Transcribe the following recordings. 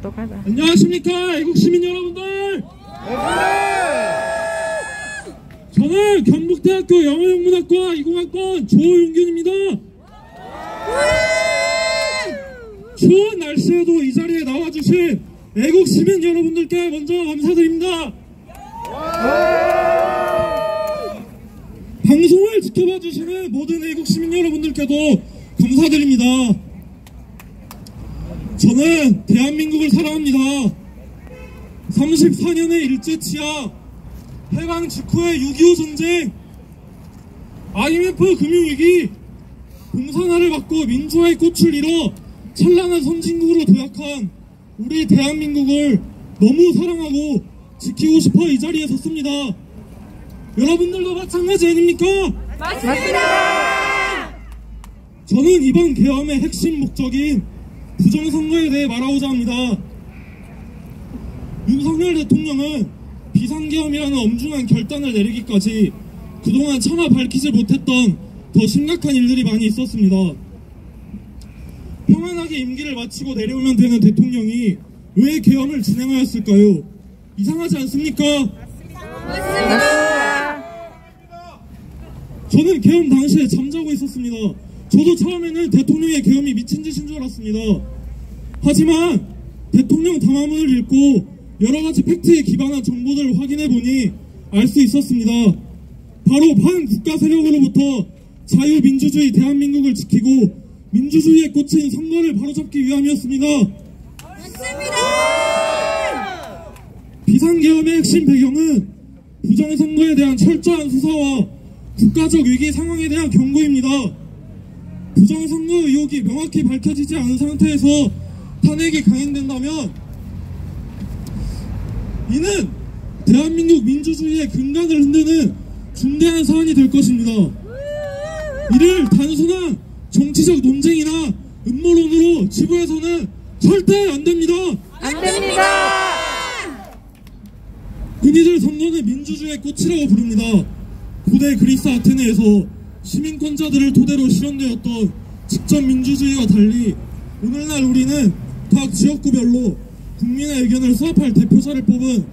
똑똑하다. 안녕하십니까 애국 시민 여러분들. 저는 경북대학교 영어영문학과 20학번 조용균입니다. 추운 날씨에도 이 자리에 나와주신 애국 시민 여러분들께 먼저 감사드립니다. 방송을 지켜봐 주시는 모든 애국 시민 여러분들께도 감사드립니다. 저는 대한민국을 사랑합니다. 34년의 일제치하, 해방 직후의 6.25 전쟁, IMF 금융위기, 공산화를 받고 민주화의 꽃을 잃어 찬란한 선진국으로 도약한 우리 대한민국을 너무 사랑하고 지키고 싶어 이 자리에 섰습니다. 여러분들도 마찬가지 아닙니까? 맞습니다. 저는 이번 계엄의 핵심 목적인 부정선거에 대해 말하고자 합니다. 윤석열 대통령은 비상계엄이라는 엄중한 결단을 내리기까지 그동안 차마 밝히지 못했던 더 심각한 일들이 많이 있었습니다. 평안하게 임기를 마치고 내려오면 되는 대통령이 왜 계엄을 진행하였을까요? 이상하지 않습니까? 맞습니다. 저는 계엄 당시에 잠자고 있었습니다. 저도 처음에는 대통령의 계엄이 미친 짓인 줄 알았습니다. 하지만 대통령 담화문을 읽고 여러가지 팩트에 기반한 정보들을 확인해보니 알 수 있었습니다. 바로 반국가 세력으로부터 자유민주주의 대한민국을 지키고 민주주의에 꽂힌 선거를 바로잡기 위함이었습니다. 맞습니다. 비상계엄의 핵심 배경은 부정선거에 대한 철저한 수사와 국가적 위기 상황에 대한 경고입니다. 부정선거 의혹이 명확히 밝혀지지 않은 상태에서 탄핵이 강행된다면 이는 대한민국 민주주의의 근간을 흔드는 중대한 사안이 될 것입니다. 이를 단순한 정치적 논쟁이나 음모론으로 지구에서는 절대 안 됩니다. 안 됩니다. 흔히들 선거는 민주주의의 꽃이라고 부릅니다. 고대 그리스 아테네에서 시민권자들을 토대로 실현되었던 직접 민주주의와 달리 오늘날 우리는 각 지역구별로 국민의 의견을 수합할 대표자를 뽑은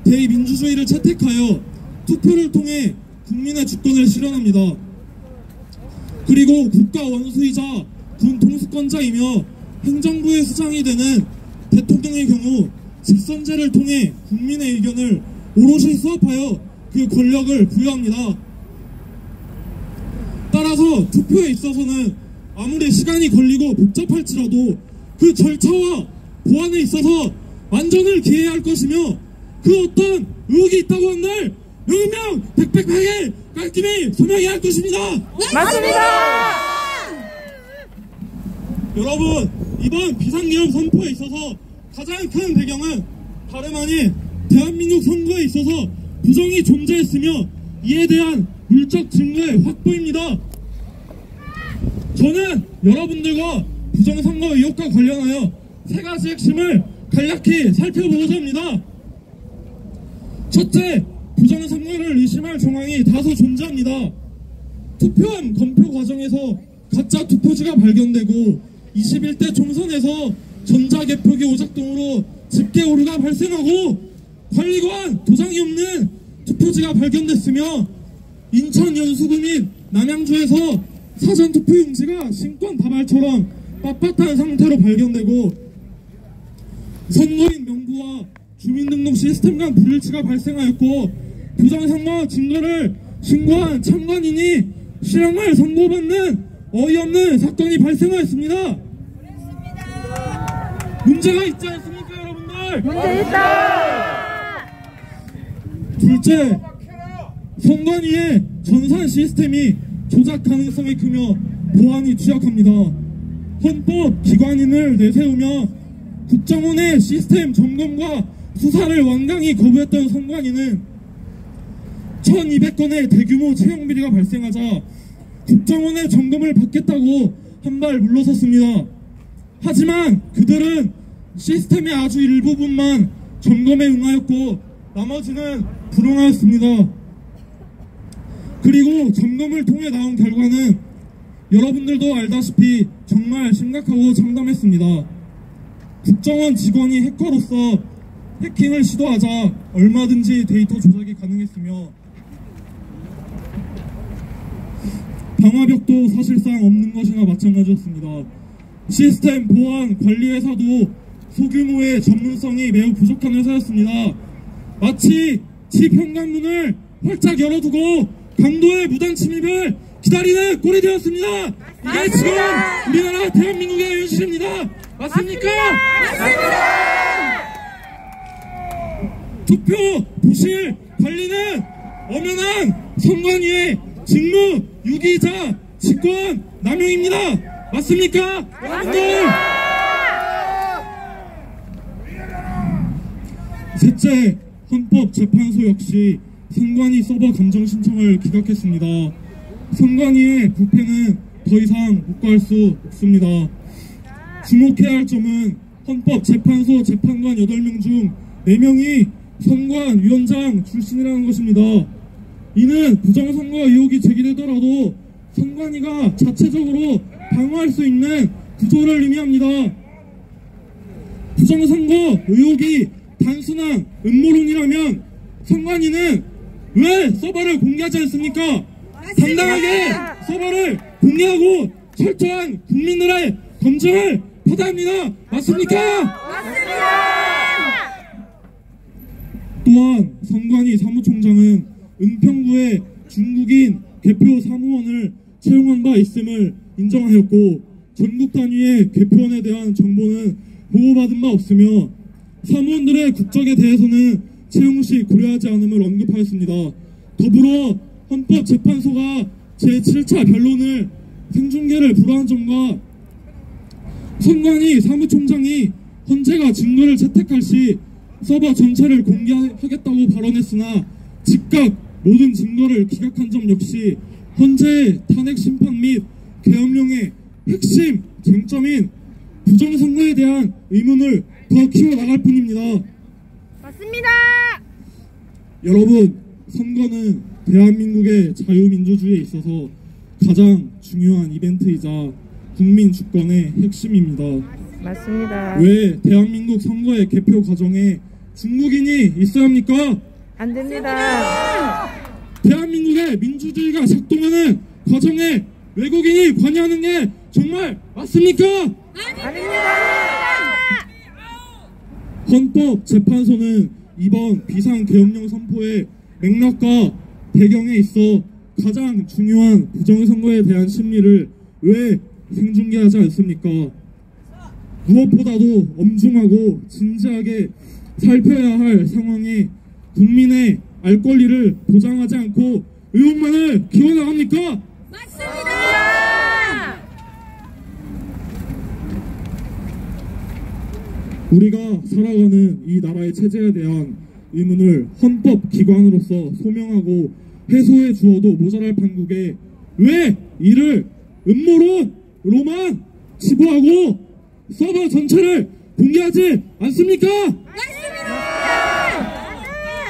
대의민주주의를 채택하여 투표를 통해 국민의 주권을 실현합니다. 그리고 국가 원수이자 군 통수권자이며 행정부의 수장이 되는 대통령의 경우 직선제를 통해 국민의 의견을 오롯이 수합하여 그 권력을 부여합니다. 따라서 투표에 있어서는 아무리 시간이 걸리고 복잡할지라도 그 절차와 보안에 있어서 완전을 기해야 할 것이며 그 어떤 의혹이 있다고 한들 명명 백백하게 깔끔히 소명해야 할 것입니다. 맞습니다. 여러분, 이번 비상계엄 선포에 있어서 가장 큰 배경은 다름 아닌 대한민국 선거에 있어서 부정이 존재했으며 이에 대한 물적 증거의 확보입니다. 저는 여러분들과 부정선거 의혹과 관련하여 세 가지 핵심을 간략히 살펴보고자 합니다. 첫째, 부정선거를 의심할 정황이 다소 존재합니다. 투표함 검표 과정에서 가짜 투표지가 발견되고 21대 총선에서 전자개표기 오작 등으로 집계 오류가 발생하고 관리관 도장이 없는 투표지가 발견됐으며 인천 연수구 및 남양주에서 사전투표용지가 신권 다발처럼 빳빳한 상태로 발견되고 선거인 명부와 주민등록 시스템 간 불일치가 발생하였고 부정선거 증거를 신고한 참관인이 실형을 선고받는 어이없는 사건이 발생하였습니다. 문제가 있지 않습니까, 여러분들? 문제 있다. 둘째, 선관위의 전산 시스템이 조작 가능성이 크며 보안이 취약합니다. 헌법 기관인을 내세우며 국정원의 시스템 점검과 수사를 완강히 거부했던 선관위는 1200건의 대규모 채용 비리가 발생하자 국정원의 점검을 받겠다고 한 발 물러섰습니다. 하지만 그들은 시스템의 아주 일부분만 점검에 응하였고 나머지는 불응하였습니다. 그리고 점검을 통해 나온 결과는 여러분들도 알다시피 정말 심각하고 참담했습니다. 국정원 직원이 해커로서 해킹을 시도하자 얼마든지 데이터 조작이 가능했으며 방화벽도 사실상 없는 것이나 마찬가지였습니다. 시스템 보안 관리회사도 소규모의 전문성이 매우 부족한 회사였습니다. 마치 집 현관문을 활짝 열어두고 강도의 무단 침입을 기다리는 꼴이 되었습니다. 이게 지금 우리나라 대한민국의 현실입니다. 맞습니까? 맞습니다. 투표 부실 관리는 엄연한 선관위의 직무 유기자 직권 남용입니다. 맞습니까? 맞습니다. 셋째, 헌법재판소 역시 선관위 서버 감정 신청을 기각했습니다. 선관위의 부패는 더 이상 묵과할 수 없습니다. 주목해야 할 점은 헌법재판소 재판관 8명 중 4명이 선관위원장 출신이라는 것입니다. 이는 부정선거 의혹이 제기되더라도 선관위가 자체적으로 방어할 수 있는 구조를 의미합니다. 부정선거 의혹이 단순한 음모론이라면 선관위는 왜 서버를 공개하지 않습니까? 당당하게 서버를 공개하고 철저한 국민들의 검증을 받아야 합니다. 맞습니까? 맞습니다. 또한 선관위 사무총장은 은평구의 중국인 개표 사무원을 채용한 바 있음을 인정하였고 전국 단위의 개표원에 대한 정보는 보고받은 바 없으며 사무원들의 국적에 대해서는 채용 시 고려하지 않음을 언급하였습니다. 더불어 헌법재판소가 제7차 변론을 생중계를 불허한 점과 선관위 사무총장이 헌재가 증거를 채택할 시 서버 전체를 공개하겠다고 발언했으나 즉각 모든 증거를 기각한 점 역시 헌재의 탄핵 심판 및 계엄령의 핵심 쟁점인 부정선거에 대한 의문을 더 키워나갈 뿐입니다. 맞습니다. 여러분, 선거는 대한민국의 자유민주주의에 있어서 가장 중요한 이벤트이자 국민 주권의 핵심입니다. 맞습니다. 왜 대한민국 선거의 개표 과정에 중국인이 있어야 합니까? 안 됩니다. 대한민국의 민주주의가 작동하는 과정에 외국인이 관여하는 게 정말 맞습니까? 아닙니다. 헌법재판소는 이번 비상계엄령 선포의 맥락과 배경에 있어 가장 중요한 부정선거에 대한 심리를 왜 생중계하지 않습니까? 무엇보다도 엄중하고 진지하게 살펴야 할 상황에 국민의 알 권리를 보장하지 않고 의혹만을 키워나갑니까? 맞습니다. 우리가 살아가는 이 나라의 체제에 대한 의문을 헌법기관으로서 소명하고 해소해 주어도 모자랄 판국에 왜 이를 음모론으로만 치부하고 서버 전체를 공개하지 않습니까?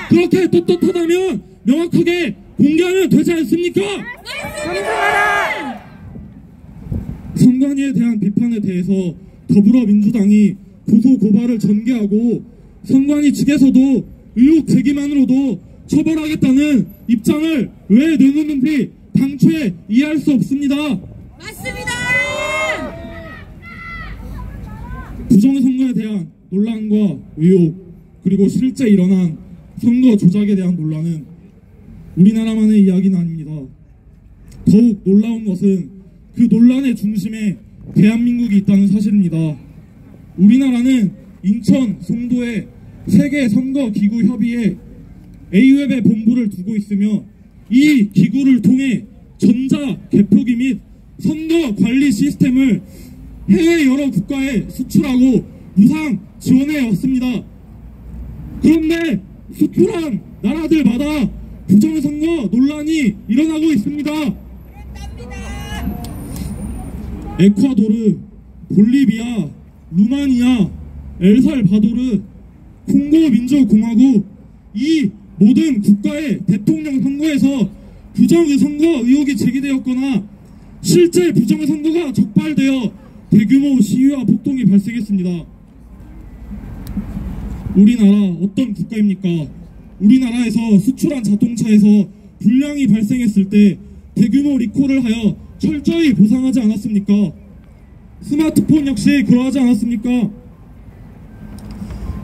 그렇게 떳떳하다면 명확하게 공개하면 되지 않습니까? 검증하라. 선관위에 대한 비판에 대해서 더불어민주당이 고소고발을 전개하고 선관위 측에서도 의혹 제기만으로도 처벌하겠다는 입장을 왜 내놓는지 당초에 이해할 수 없습니다. 맞습니다. 부정선거에 대한 논란과 의혹 그리고 실제 일어난 선거 조작에 대한 논란은 우리나라만의 이야기는 아닙니다. 더욱 놀라운 것은 그 논란의 중심에 대한민국이 있다는 사실입니다. 우리나라는 인천 송도에 세계선거기구협의회 AWEB의 본부를 두고 있으며 이 기구를 통해 전자개표기 및 선거관리 시스템을 해외 여러 국가에 수출하고 무상 지원해 왔습니다. 그런데 수출한 나라들마다 부정선거 논란이 일어나고 있습니다. 에콰도르, 볼리비아, 루마니아, 엘살바도르, 콩고민주공화국 이 모든 국가의 대통령 선거에서 부정선거 의혹이 제기되었거나 실제 부정선거가 적발되어 대규모 시위와 폭동이 발생했습니다. 우리나라 어떤 국가입니까? 우리나라에서 수출한 자동차에서 불량이 발생했을 때 대규모 리콜을 하여 철저히 보상하지 않았습니까? 스마트폰 역시 그러하지 않았습니까?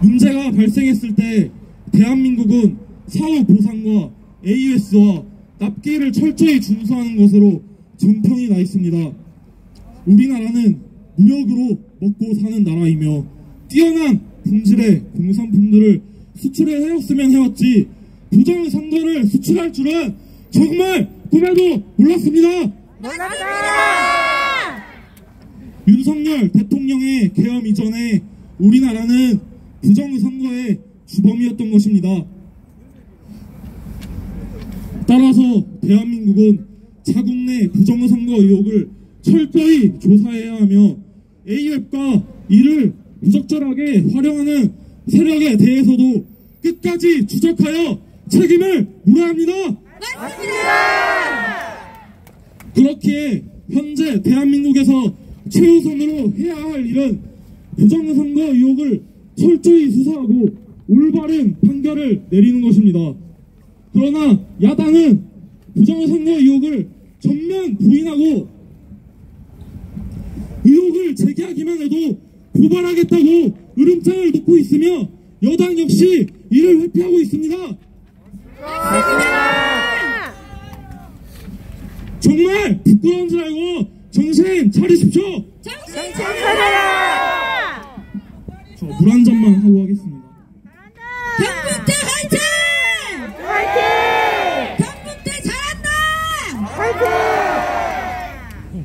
문제가 발생했을 때 대한민국은 사후 보상과 AS와 납기를 철저히 준수하는 것으로 정평이 나 있습니다. 우리나라는 무역으로 먹고 사는 나라이며 뛰어난 품질의 공산품들을 수출해 해왔으면 해왔지 부정선거를 수출할 줄은 정말 꿈에도 몰랐습니다. 윤석열 대통령의 계엄 이전에 우리나라는 부정선거의 주범이었던 것입니다. 따라서 대한민국은 자국 내 부정선거 의혹을 철저히 조사해야 하며 A앱과 이를 부적절하게 활용하는 세력에 대해서도 끝까지 추적하여 책임을 물어야 합니다. 그렇기에 현재 대한민국에서 최우선으로 해야 할 일은 부정선거 의혹을 철저히 수사하고 올바른 판결을 내리는 것입니다. 그러나 야당은 부정선거 의혹을 전면 부인하고 의혹을 제기하기만 해도 고발하겠다고 으름장을 놓고 있으며 여당 역시 이를 회피하고 있습니다. 정말 부끄러운 줄 알고 정신 차리십시오. 정신 차려라. 저 물 한 잔만 하고 하겠습니다. 경북대 화이팅! 화이팅! 경북대 잘한다! 화이팅!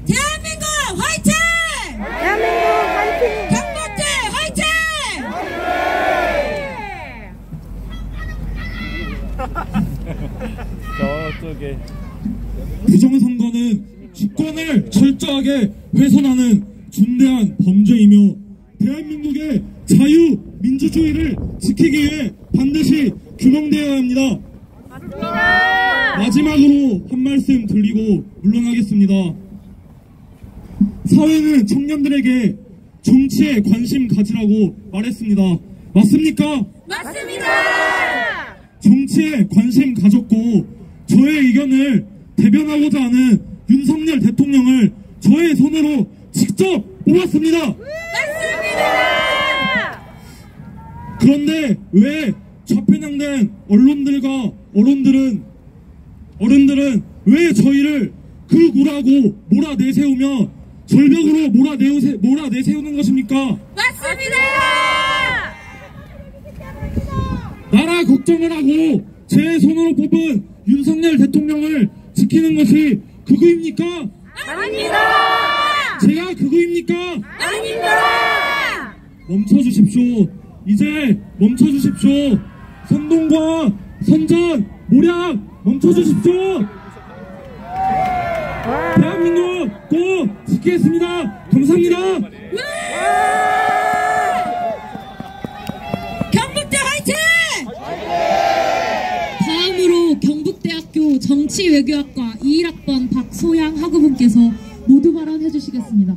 대한민국 화이팅! 대한민국 화이팅! 경북대 화이팅! 저쪽에 부정선거는 주권을 철저하게 훼손하는 중대한 범죄이며 대한민국의 자유민주주의를 지키기 위해 반드시 규명되어야 합니다. 마지막으로 한 말씀 드리고 물러나겠습니다. 사회는 청년들에게 정치에 관심 가지라고 말했습니다. 맞습니까? 맞습니다! 정치에 관심 가졌고 저의 의견을 대변하고자 하는 윤석열 대통령을 저의 손으로 직접 뽑았습니다. 맞습니다! 그런데 왜 좌편향된 어른들은 왜 저희를 극우라고 몰아내세우며 절벽으로 몰아내세우는 것입니까? 맞습니다! 나라 걱정을 하고 제 손으로 뽑은 윤석열 대통령을 지키는 것이 극우입니까? 아닙니다! 제가 극우입니까? 아닙니다! 멈춰주십시오. 이제 멈춰주십시오. 선동과 선전, 모략 멈춰주십시오. 대한민국 꼭 지키겠습니다. 감사합니다. 경북대 화이팅! 다음으로 경북대학교 정치외교학과 21학번 박소양 학우분께서 모두 발언해 주시겠습니다.